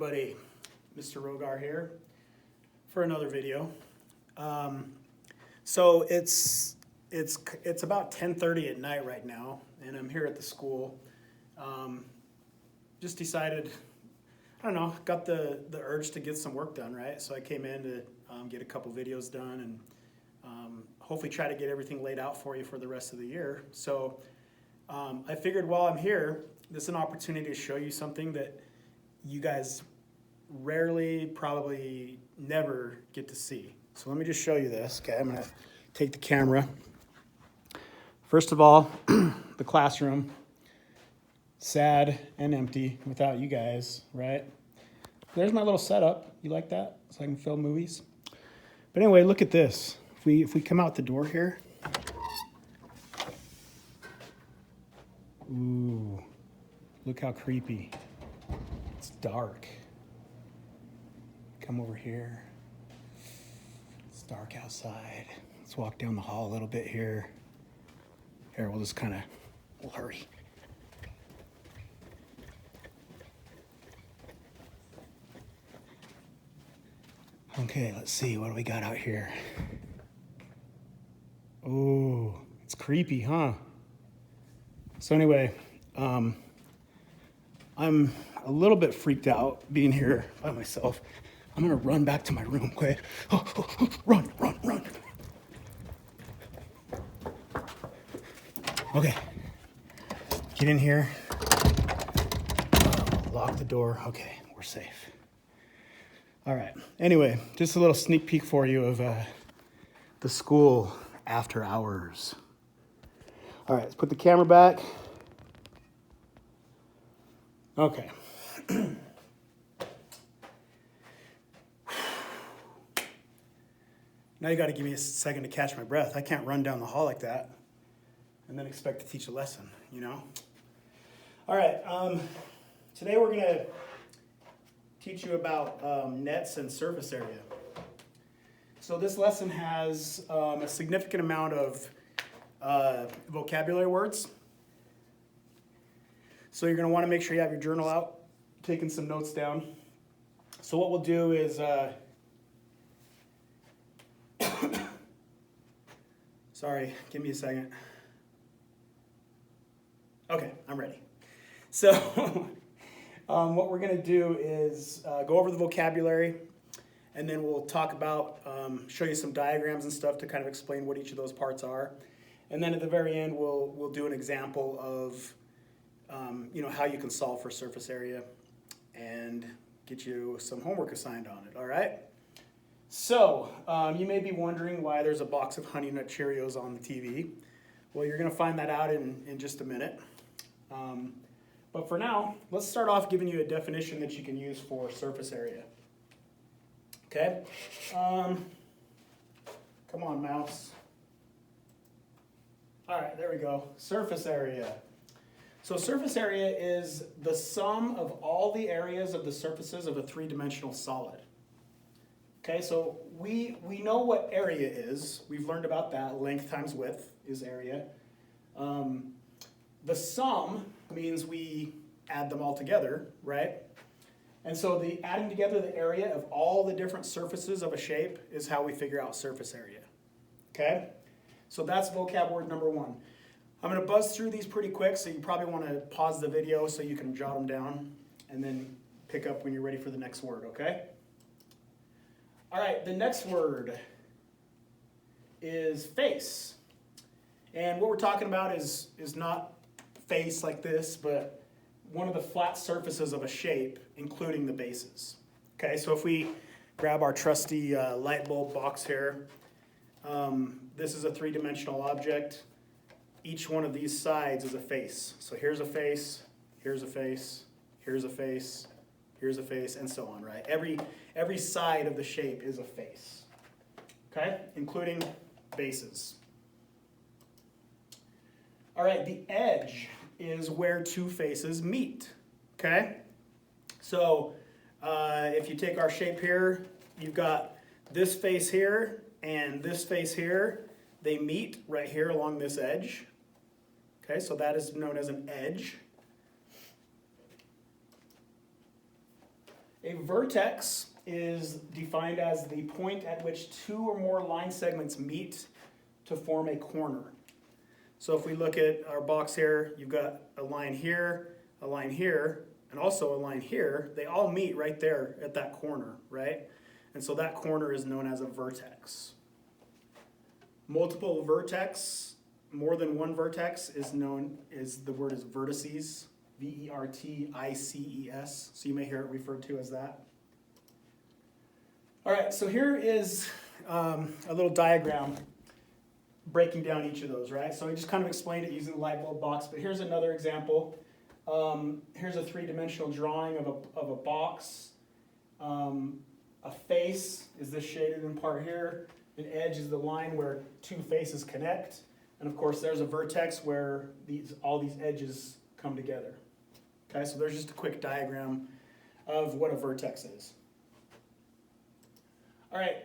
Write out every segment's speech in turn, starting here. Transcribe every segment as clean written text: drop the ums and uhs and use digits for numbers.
everybody, Mr. Rogar here for another video. So it's about 10:30 at night right now, and I'm here at the school. Just decided, I don't know, got the urge to get some work done, right? So I came in to get a couple videos done and hopefully try to get everything laid out for you for the rest of the year. So I figured while I'm here, this is an opportunity to show you something that you guys rarely, probably never get to see. So let me just show you this. Okay, I'm gonna take the camera. First of all, the classroom, sad and empty without you guys, right? There's my little setup. You like that? So I can film movies. But anyway, look at this. If we come out the door here, ooh, look how creepy. It's dark. Come over here. It's dark outside. Let's walk down the hall a little bit here. Here, we'll hurry. Okay, let's see, what do we got out here? Oh, it's creepy, huh? So anyway, I'm a little bit freaked out being here by myself. I'm gonna run back to my room, okay? Run. Okay, get in here, lock the door. Okay, we're safe. All right, anyway, just a little sneak peek for you of the school after hours. All right, let's put the camera back. Okay. Now you gotta give me a second to catch my breath. I can't run down the hall like that and then expect to teach a lesson, you know? All right, today we're gonna teach you about nets and surface area. So this lesson has a significant amount of vocabulary words. So you're gonna wanna make sure you have your journal out, taking some notes down. So what we'll do is, sorry, give me a second. Okay, I'm ready. So what we're gonna do is go over the vocabulary, and then we'll talk about, show you some diagrams and stuff to kind of explain what each of those parts are. And then at the very end, we'll do an example of how you can solve for surface area and get you some homework assigned on it, all right? So you may be wondering why there's a box of Honey Nut Cheerios on the TV. Well, you're gonna find that out in just a minute. But for now, let's start off giving you a definition that you can use for surface area. Okay? Come on, mouse. All right, there we go. Surface area. So surface area is the sum of all the areas of the surfaces of a three-dimensional solid. Okay, so we know what area is. We've learned about that. Length times width is area. The sum means we add them all together, right? And so the adding together the area of all the different surfaces of a shape is how we figure out surface area. Okay? So that's vocab word number one. I'm going to buzz through these pretty quick, so you probably want to pause the video so you can jot them down and then pick up when you're ready for the next word, okay? All right, the next word is face. And what we're talking about is not face like this, but one of the flat surfaces of a shape, including the bases. Okay, so if we grab our trusty light bulb box here, this is a three-dimensional object. Each one of these sides is a face. So here's a face, here's a face, here's a face, here's a face, and so on, right? Every side of the shape is a face, okay? Including bases. All right, the edge is where two faces meet, okay? So if you take our shape here, you've got this face here and this face here. They meet right here along this edge. Okay, so that is known as an edge. A vertex is defined as the point at which two or more line segments meet to form a corner. So if we look at our box here, you've got a line here, and also a line here. They all meet right there at that corner, right? And so that corner is known as a vertex. Multiple vertex, more than one vertex, the word is vertices, vertices. So you may hear it referred to as that. All right, so here is a little diagram breaking down each of those, right? So I just kind of explained it using the light bulb box, but here's another example. Here's a three-dimensional drawing of a box. A face is this shaded in part here. An edge is the line where two faces connect. And of course, there's a vertex where all these edges come together. Okay, so there's just a quick diagram of what a vertex is. All right.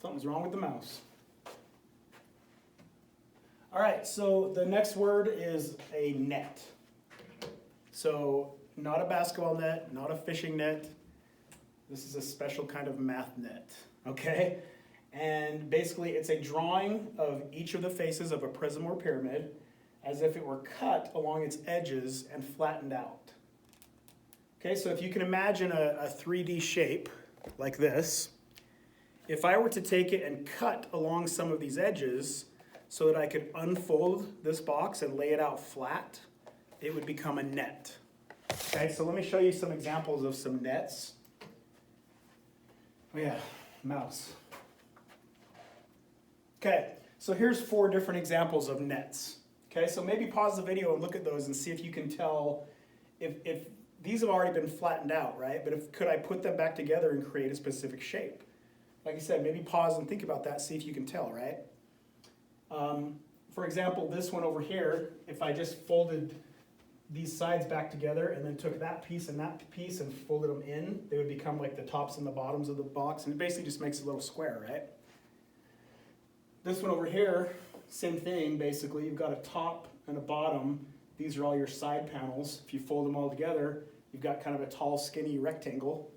Something's wrong with the mouse. All right, so the next word is a net. So not a basketball net, not a fishing net. This is a special kind of math net, okay? And basically it's a drawing of each of the faces of a prism or pyramid as if it were cut along its edges and flattened out. Okay, so if you can imagine a 3D shape like this, if I were to take it and cut along some of these edges so that I could unfold this box and lay it out flat, it would become a net. Okay, so let me show you some examples of some nets. Oh yeah, mouse. Okay, so here's 4 different examples of nets. Okay, so maybe pause the video and look at those and see if you can tell if these have already been flattened out, right? But could I put them back together and create a specific shape? Like I said, maybe pause and think about that, see if you can tell, right? For example, this one over here, if I just folded these sides back together and then took that piece and folded them in, they would become like the tops and the bottoms of the box, and it basically just makes a little square, right? This one over here, same thing, basically. You've got a top and a bottom. These are all your side panels. If you fold them all together, you've got kind of a tall, skinny rectangle.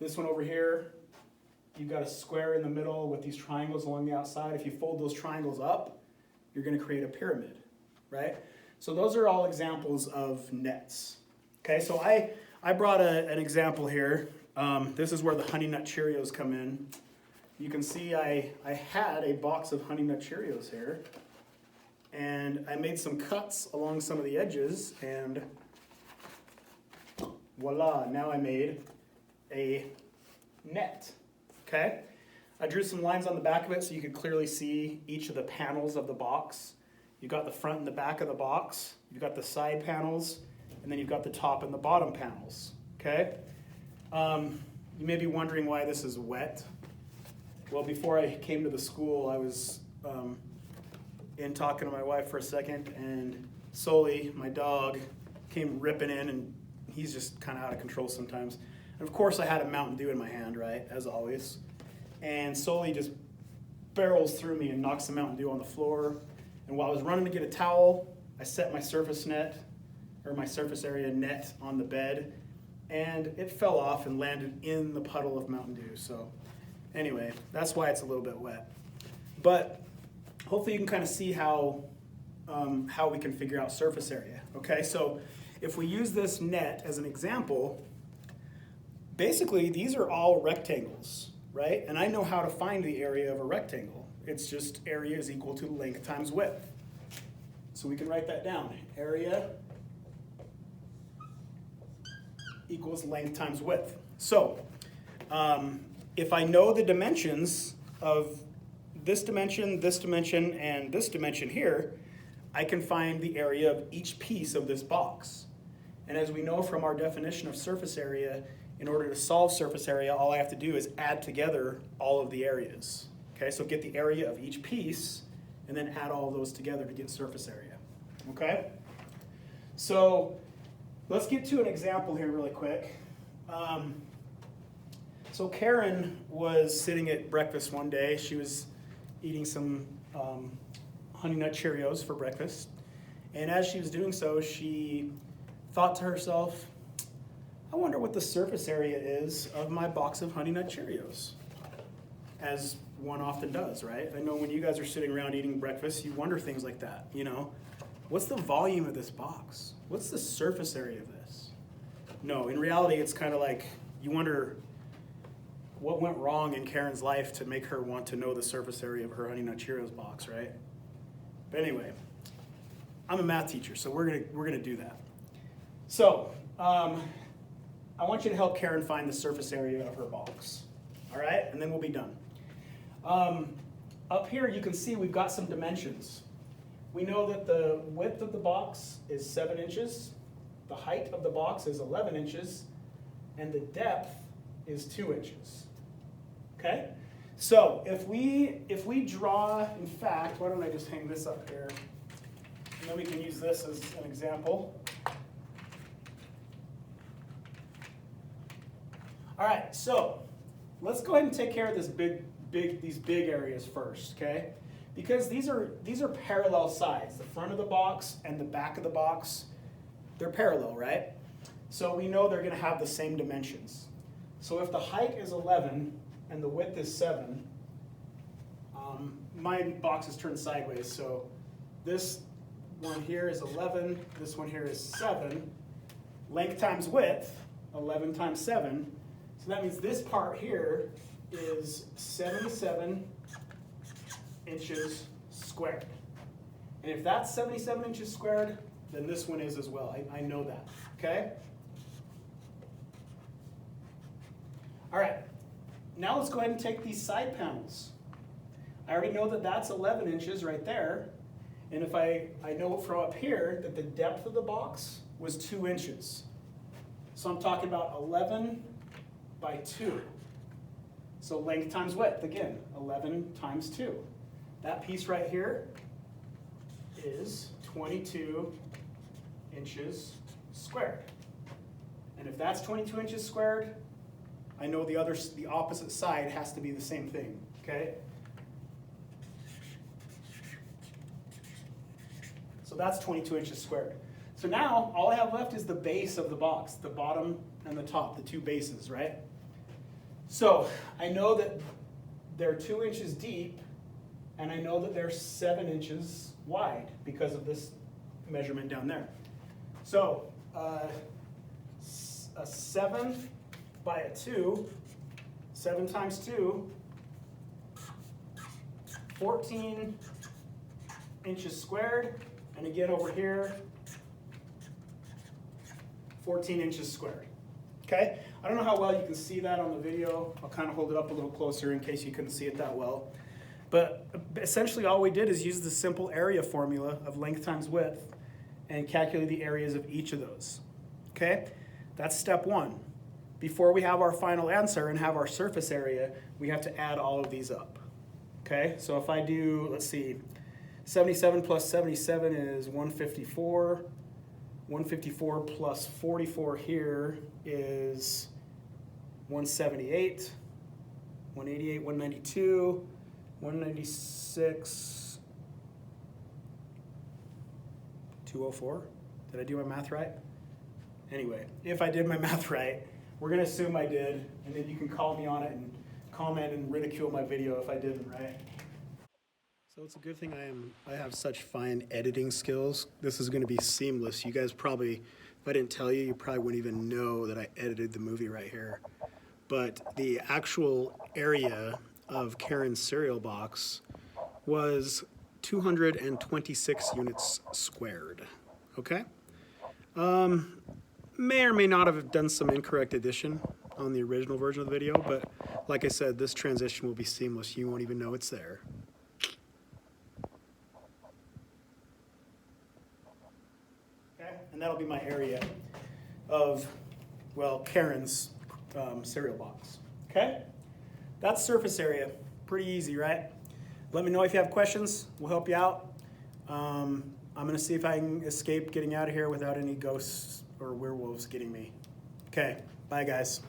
This one over here, you've got a square in the middle with these triangles along the outside. If you fold those triangles up, you're going to create a pyramid, right? So those are all examples of nets. Okay, so I brought an example here. This is where the Honey Nut Cheerios come in. You can see I had a box of Honey Nut Cheerios here, and I made some cuts along some of the edges, and voila, now I made a net. Okay, I drew some lines on the back of it so you could clearly see each of the panels of the box. You've got the front and the back of the box, you've got the side panels, and then you've got the top and the bottom panels, okay? You may be wondering why this is wet. Well, before I came to the school, I was in talking to my wife for a second, and Sully, my dog, came ripping in, and he's just kind of out of control sometimes. And of course I had a Mountain Dew in my hand, right, as always. And Sully just barrels through me and knocks the Mountain Dew on the floor. And while I was running to get a towel, I set my surface area net on the bed, and it fell off and landed in the puddle of Mountain Dew. So anyway, that's why it's a little bit wet. But hopefully you can kind of see how we can figure out surface area. Okay, so if we use this net as an example, basically these are all rectangles, right? And I know how to find the area of a rectangle. It's just area is equal to length times width. So we can write that down. Area equals length times width. So if I know the dimensions of this dimension, and this dimension here, I can find the area of each piece of this box. And as we know from our definition of surface area, in order to solve surface area, all I have to do is add together all of the areas. Okay, so get the area of each piece and then add all of those together to get surface area. Okay? So let's get to an example here really quick. So Karen was sitting at breakfast one day. She was eating some Honey Nut Cheerios for breakfast. And as she was doing so, she thought to herself, I wonder what the surface area is of my box of Honey Nut Cheerios. As one often does, right? I know when you guys are sitting around eating breakfast, you wonder things like that, you know? What's the volume of this box? What's the surface area of this? No, in reality, it's kind of like you wonder what went wrong in Karen's life to make her want to know the surface area of her Honey Nut Cheerios box, right? But anyway, I'm a math teacher, so we're gonna do that. So, I want you to help Karen find the surface area of her box, all right? And then we'll be done. Up here, you can see we've got some dimensions. We know that the width of the box is 7 inches, the height of the box is 11 inches, and the depth is 2 inches. Okay? So if we draw, in fact, why don't I just hang this up here, and then we can use this as an example. All right, so let's go ahead and take care of these big areas first, okay? Because these are parallel sides. The front of the box and the back of the box, they're parallel, right? So we know they're going to have the same dimensions. So if the height is 11 and the width is 7, my box is turned sideways. So this one here is 11, this one here is 7. Length times width, 11 times 7. So that means this part here is 77 inches squared. And if that's 77 inches squared, then this one is as well. I know that, okay? All right, now let's go ahead and take these side panels. I already know that that's 11 inches right there. And if I know from up here that the depth of the box was 2 inches. So I'm talking about 11 by 2. So length times width, again, 11 times 2. That piece right here is 22 inches squared. And if that's 22 inches squared, I know the opposite side has to be the same thing, okay? So that's 22 inches squared. So now all I have left is the base of the box, the bottom and the top, the two bases, right? So I know that they're 2 inches deep, and I know that they're 7 inches wide because of this measurement down there. So a 7 by a 2, 7 times 2, 14 inches squared, and again over here, 14 inches squared. Okay? I don't know how well you can see that on the video. I'll kind of hold it up a little closer in case you couldn't see it that well. But essentially all we did is use the simple area formula of length times width and calculate the areas of each of those. Okay? That's step one. Before we have our final answer and have our surface area, we have to add all of these up. Okay? So if I do, let's see, 77 plus 77 is 154. 154 plus 44 here is 178. 188, 192, 196, 204. Did I do my math right? Anyway, if I did my math right, we're going to assume I did, and then you can call me on it and comment and ridicule my video if I didn't, right? So it's a good thing I have such fine editing skills. This is going to be seamless. You guys probably, if I didn't tell you, you probably wouldn't even know that I edited the movie right here. But the actual area of Karen's cereal box was 226 units squared, okay? May or may not have done some incorrect addition on the original version of the video, but like I said, this transition will be seamless. You won't even know it's there. Okay, and that'll be my area of, well, Karen's cereal box, okay? That's surface area. Pretty easy, right? Let me know if you have questions. We'll help you out. I'm going to see if I can escape getting out of here without any ghosts or werewolves getting me. Okay, bye guys.